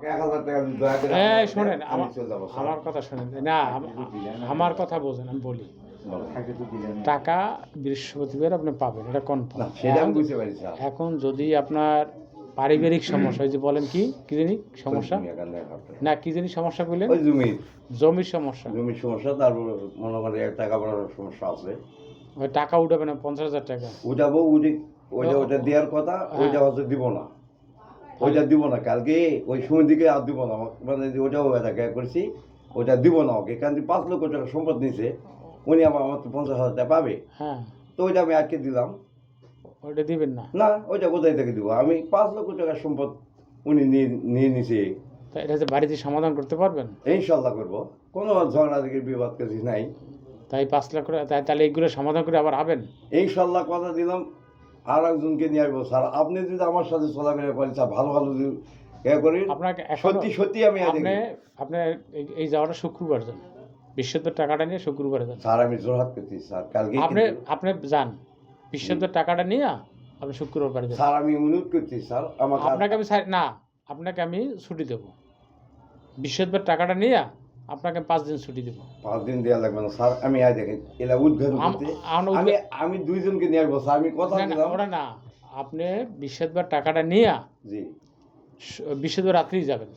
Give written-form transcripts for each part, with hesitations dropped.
1000 টাকা যদি দয়া করে এই শোনেন, আমি চলে যাবো স্যার। আমার কথা শোনেন। না, আমার কথা বোঝেন, আমি বলি। টাকা বৃহস্পতিবার আপনি পাবেন, এটা না কনফার্ম। সেটা আমি বুঝতে পারি স্যার। এখন যদি আপনার পারিবারিক সমস্যা, ওই যে বলেন কি কি জানি সমস্যা, না কি জানি সমস্যা বললেন, ওই জমির জমির সমস্যা, জমির সমস্যা, তারপর মনে করেন টাকা পড়ার সমস্যা আছে। ওই টাকা উঠাবে না 50,000 টাকা, উঠাবো, ওইটা দেওয়ার কথা, ওইটা হচ্ছে দিব না, ওইটা দিব না কালকে ওই সময় দিকে আর দিব না, মানে ওইটাও দেখা করছি, ওইটা দিব না ওকে, কারণ 5 লক্ষ টাকা সম্পদ নিছে, উনি আমার 50,000 টাকা পাবে, হ্যাঁ, তো ওইটা আমি আটকে দিলাম। ওইটা দিবেন না? না, ওইটা কোথায় থেকে দিব, আমি 5 লক্ষ টাকার সম্পদ উনি নিয়ে নিছে। তা এটা যে বাড়িতে সমাধান করতে পারবেন? ইনশাল্লাহ করবো, কোনো ঝগড়া থেকে বিবাদ কিছু নাই। তাই 5 লাখ করে, তাহলে এইগুলো সমাধান করে আবার হবেন? ইনশাল্লাহ কথা দিলাম, আর একজনকে নিয়ে আসবো স্যার। আপনি যদি আমার সাথে চলাফেরা করেন স্যার, ভালো ভালো যদি করি, আপনাকে সত্যি সত্যি আমি আপনি এই যাওয়াটা শুক্রবার যান, বৃহস্পতিবার টাকাটা নিয়ে শুক্রবারে যান স্যার। আমি জোরহাট করছি স্যার, কালকে আপনি যান, বৃহস্পতিবার টাকাটা নিয়ে আপনি শুক্রবার যান। স্যার আমি অনুরোধ করছি স্যার, আপনাকে আমি না, আপনাকে আমি ছুটি দেবো, বৃহস্পতিবার টাকাটা নিয়ে আপনাকে 5 দিন ছুটি দেবো। 5 দিন দেওয়া লাগবে না স্যার, আমি আজ দেখেন এলা উদ্ঘাটন করতে আমি 2 জনকে নিয়ে আসবো স্যার, আমি কথা দিলাম। ওরা না, আপনি বৃহস্পতিবার টাকাটা নিয়ে জি বৃহস্পতিবার রাত্রেই যাবেন।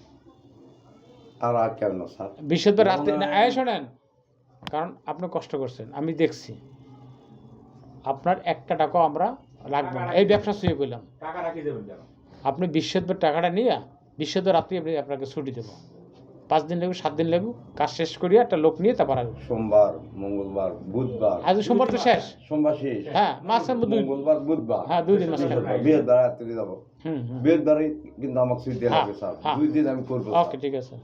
আর কেন না স্যার, বৃহস্পতিবার রাত্রে না, শোনেন, কারণ আপনি কষ্ট করছেন, আমি দেখছি আপনার একটা টাকাও আমরা রাখবো না, এই ব্যবসা শুয়ে করলাম। টাকা রাখি দেবেন কেন? আপনি বৃহস্পতিবার টাকাটা নিয়ে বৃহস্পতিবার রাত্রে আপনাকে ছুটি দেবো, 5 দিন লাগবে, 7 দিন লাগবে, কাজ শেষ করিয়া একটা লোক নিয়ে তারপর আসবে। সোমবার, মঙ্গলবার, বুধবার, আজ সোমবার তো শেষ, সোমবার শেষ, হ্যাঁ, মাসে মঙ্গলবার, বুধবার, হ্যাঁ, 2 দিন মাসে। বৃহস্পতিবার রাত্রে যাবো, বৃহস্পতিবারে কিন্তু আমাকে ছুটি দেওয়া লাগবে স্যার, 2 দিন আমি করবো। ওকে, ঠিক আছে,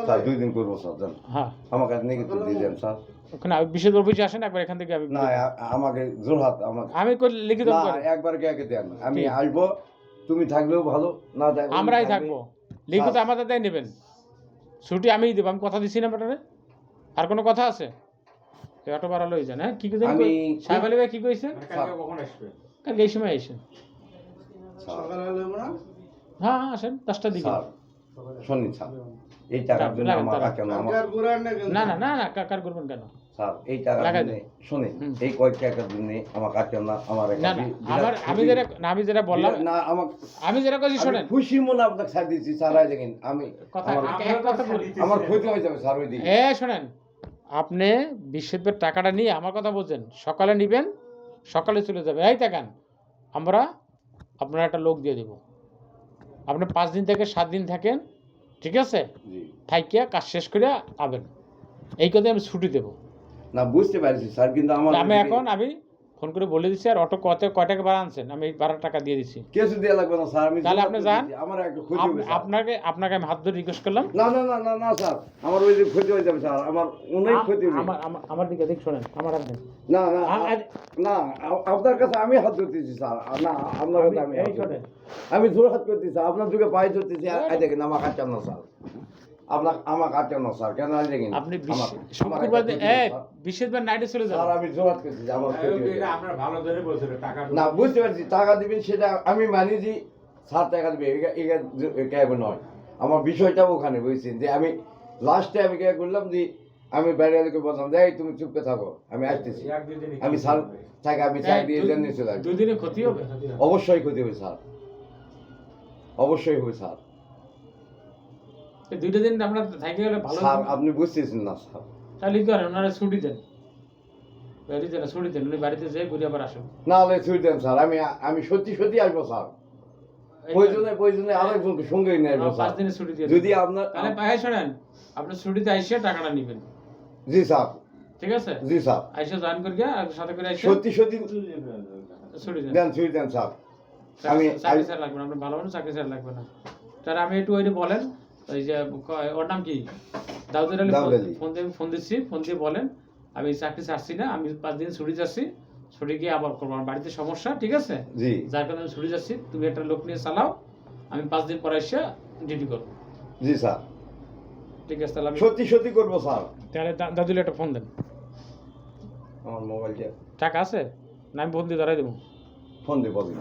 স্যার 2 দিন করবো স্যার, জান। হ্যাঁ, আমার কাছে নিয়ে কিন্তু দিয়ে দেন স্যার। ওখানে বৃহস্পতিবার বুঝে আসেন একবার, এখান থেকে আমি না, আমাকে জোরহাট, আমি করে লিখিত না, একবার কে দেন, আমি আসবো, তুমি থাকলেও ভালো, না থাকলেও আমরাই থাকবো, লিখিত আমাদের তাই নেবেন, ছুটি আমিই দেবো, আমি কথা দিচ্ছি না ব্যাটারে। আর কোনো কথা আছে? অটো বাড়া লই যান। হ্যাঁ, কি কইছেন? সাহেব আলী ভাই কি কইছেন? কালকে কখন আসবে? কালকে এই সময় আইসেন। হ্যাঁ, আসেন 10টার দিকে। শুনুন স্যার, এই টাকার জন্য আমার কেন না না না না, কাকার করবেন কেন স্যার? এই টাকার জন্য শুনেন, এই কয়েক টাকার জন্য আমার কাছে না, আমার না না, আমি যেটা বললাম না, আমি যেটা কইছি শোনেন, খুশি মনে আপনাকে ছাড় দিচ্ছি স্যার। দেখেন আমি আমার ক্ষতি হয়ে যাবে স্যার ওই দিকে। শোনেন, আপনি বৃহস্পতিবার টাকাটা নিয়ে আমার কথা বলছেন, সকালে নিবেন, সকালে চলে যাবে। এই টাকান আমরা আপনার একটা লোক দিয়ে দেব, আপনি 5 দিন থেকে 7 দিন থাকেন, ঠিক আছে? থাইকিয়া কাজ শেষ করে আবেন, এই কথাই আমি ছুটি দেবো। না, বুঝতে পারছি স্যার, কিন্তু আমি ফোন করে বলে দিচ্ছি, আর অটো কয় টাকা ভাড়া আনছেন, আমি এই ভাড়ার টাকা দিয়ে দিচ্ছি। কিছু দেওয়া লাগবে না স্যার, আমি তাহলে আপনি যান। আমার একটা ক্ষতি হবে স্যার। আপনাকে আমি হাত ধরে রিকোয়েস্ট করলাম। না না না না না স্যার, আমার ওই যে ক্ষতি হয়ে যাবে স্যার, আমার অনেক ক্ষতি হবে। আমার দিকে দেখ, শোনেন, আমার হাত দেন। না না না, আপনার কাছে আমি হাত ধরতেছি স্যার, না আপনার কাছে আমি জোর হাত করতেছি, আপনার দিকে পায়ে ধরতেছি। দেখেন আমার কাছে না স্যার, আমার কাছে না স্যার, কেন দেখেন আপনি শুক্রবার বৃহস্পতিবার নাইটে চলে যান। স্যার আমি জোর হাত করতেছি, আমার এটা আপনার ভালো ধরে বলছিল টাকা না, বুঝতে পারছি, টাকা দিবেন সেটা আমি মানি যে স্যার টাকা দিবে, এটা নয়। আমার বিষয়টা ওখানে বুঝছেন, যে আমি লাস্টে আমি কে করলাম যে আমি বাইরে বললাম যে তুমি চুপকে থাকো, আমি আসতেছি, আমি স্যার থাকে, আমি চাই দিয়ে জেনে চলে আসবো। 2 দিনে ক্ষতি হবে? অবশ্যই ক্ষতি হবে স্যার, অবশ্যই হবে স্যার। 2 দিন আমরা থাকি গেলে ভালো স্যার আপনি বুঝতেছেন না স্যার। তাহলে কি করেন, ওনারা ছুটি দেন, ছুটি দেন, উনি বাড়িতে যেয়ে ঘুরে আবার আসুন। না হলে ছুটি দেন স্যার, আমি সত্যি সত্যি আসবো স্যার, প্রয়োজনে আরেকজনকে সঙ্গে নিয়ে আসবো 5 দিনের ছুটি দিয়ে যদি আপনার। তাহলে পায়ে শোনেন, আপনার ছুটিতে আইসে টাকাটা নেবেন। জি স্যার, ঠিক আছে? জি স্যার, আইসে জয়েন করিয়া সাথে করে আইসে সত্যি সত্যি ছুটি দেন, ছুটি দেন স্যার। আমি চাকরি স্যার লাগবে না, আপনার ভালো ভালো চাকরি স্যার লাগবে না। তার আমি একটু ওইটা বলেন, ওই যে ওর নাম কি, দাউদের আলী, ফোন দিচ্ছি, ফোন দিয়ে বলেন আমি চাকরি ছাড়ছি না, আমি 5 দিন ছুটি যাচ্ছি, ছুটি গিয়ে আবার করবো, আমার বাড়িতে সমস্যা, ঠিক আছে? জি, যার কারণে আমি ছুটি যাচ্ছি, তুমি একটা লোক নিয়ে চালাও, আমি 5 দিন পরে এসে ডিউটি করবো। জি স্যার, ঠিক আছে? তাহলে আমি সত্যি সত্যি করবো স্যার। তাহলে দাদুলে একটা ফোন দেন। আমার মোবাইলটা টাকা আছে না? আমি ফোন দিয়ে ধরাই দেবো। ফোন দিয়ে বলুন।